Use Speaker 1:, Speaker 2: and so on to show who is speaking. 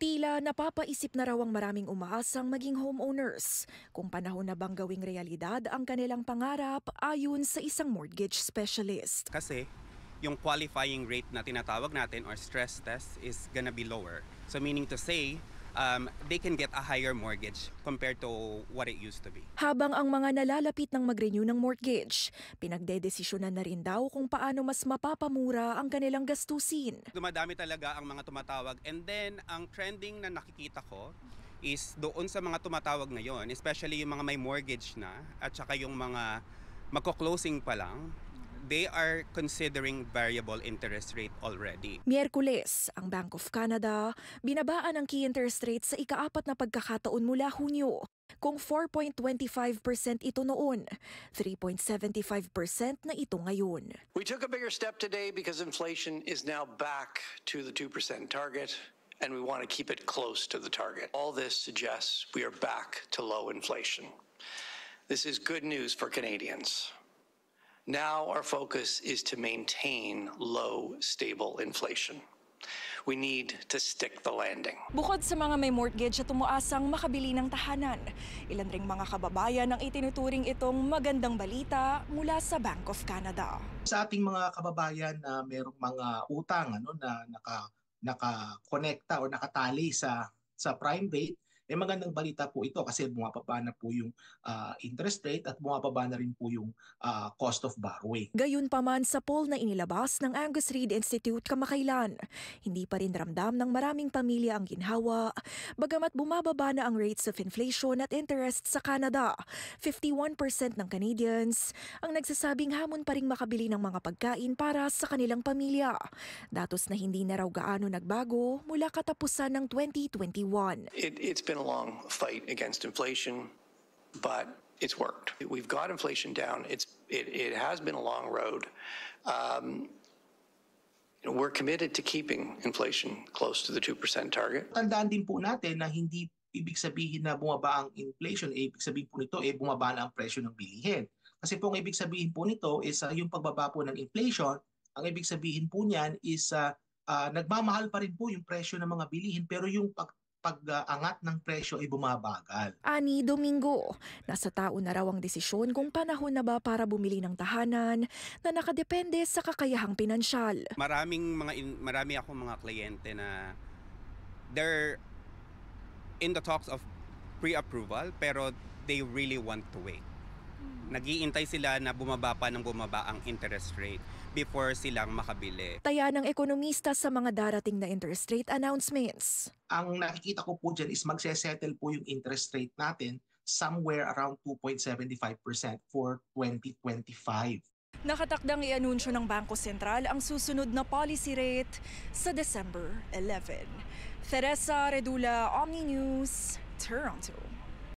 Speaker 1: Tila napapaisip na raw ang maraming umaasang maging homeowners kung panahon na bang gawing realidad ang kanilang pangarap ayon sa isang mortgage specialist.
Speaker 2: Kasi yung qualifying rate na tinatawag natin or stress test is gonna be lower. So meaning to say, they can get a higher mortgage compared to what it used to be.
Speaker 1: Habang ang mga nalalapit ng mag-renew ng mortgage, pinagdedesisyonan na rin daw kung paano mas mapapamura ang kanilang gastusin.
Speaker 2: Dumadami talaga ang mga tumatawag, and then ang trending na nakikita ko is doon sa mga tumatawag ngayon, especially yung mga may mortgage na at saka yung mga magko-closing pa lang, they are considering variable interest rate already.
Speaker 1: Miyerkules, ang Bank of Canada binabaan ang key interest rate sa ika-4 na pagkakataon mula Hunyo. Kung 4.25% ito noon, 3.75% na ito ngayon.
Speaker 3: We took a bigger step today because inflation is now back to the 2% target, and we want to keep it close to the target. All this suggests we are back to low inflation. This is good news for Canadians. Now our focus is to maintain low, stable inflation. We need to stick the landing.
Speaker 1: Bukod sa mga may mortgage at umuasang makabili ng tahanan, ilan ring mga kababayan ang itinuturing itong magandang balita mula sa Bank of Canada.
Speaker 4: Sa ating mga kababayan na mayroong mga utang na naka-connecta o nakatali sa prime rate, magandang balita po ito kasi bumababa na po yung interest rate at bumababa na rin po yung cost of borrowing.
Speaker 1: Gayunpaman sa poll na inilabas ng Angus Reid Institute kamakailan, hindi pa rin ramdam ng maraming pamilya ang ginhawa, bagamat bumababa na ang rates of inflation at interest sa Canada. 51% ng Canadians ang nagsasabing hamon pa ring makabili ng mga pagkain para sa kanilang pamilya. Datos na hindi na raw gaano nagbago mula katapusan ng 2021.
Speaker 3: It's been a long fight against inflation, but it's worked. We've got inflation down. It has been a long road. We're committed to keeping inflation close to the 2% target.
Speaker 4: Tandaan din po natin na hindi ibig sabihin na bumaba ang inflation, ibig sabihin po nito bumaba na ang presyo ng bilihin. Kasi po ang ibig sabihin po nito is yung pagbaba po ng inflation, ang ibig sabihin po niyan is nagmamahal pa rin po yung presyo ng mga bilihin, pero yung pag-angat ng presyo ay bumabagal.
Speaker 1: Ani Domingo, nasa tao na raw ang desisyon kung panahon na ba para bumili ng tahanan na nakadepende sa kakayahang pinansyal.
Speaker 2: Marami akong mga kliyente na they're in the talks of pre-approval pero they really want to wait. Nag-iintay sila na bumaba pa ng bumaba ang interest rate before silang makabili.
Speaker 1: Taya ng ekonomista sa mga darating na interest rate announcements.
Speaker 4: Ang nakikita ko po dyan is magsesettle po yung interest rate natin somewhere around 2.75% for 2025.
Speaker 1: Nakatakdang i-anunsyo ng Bangko Sentral ang susunod na policy rate sa December 11. Teresa Redula, Omni News, Toronto.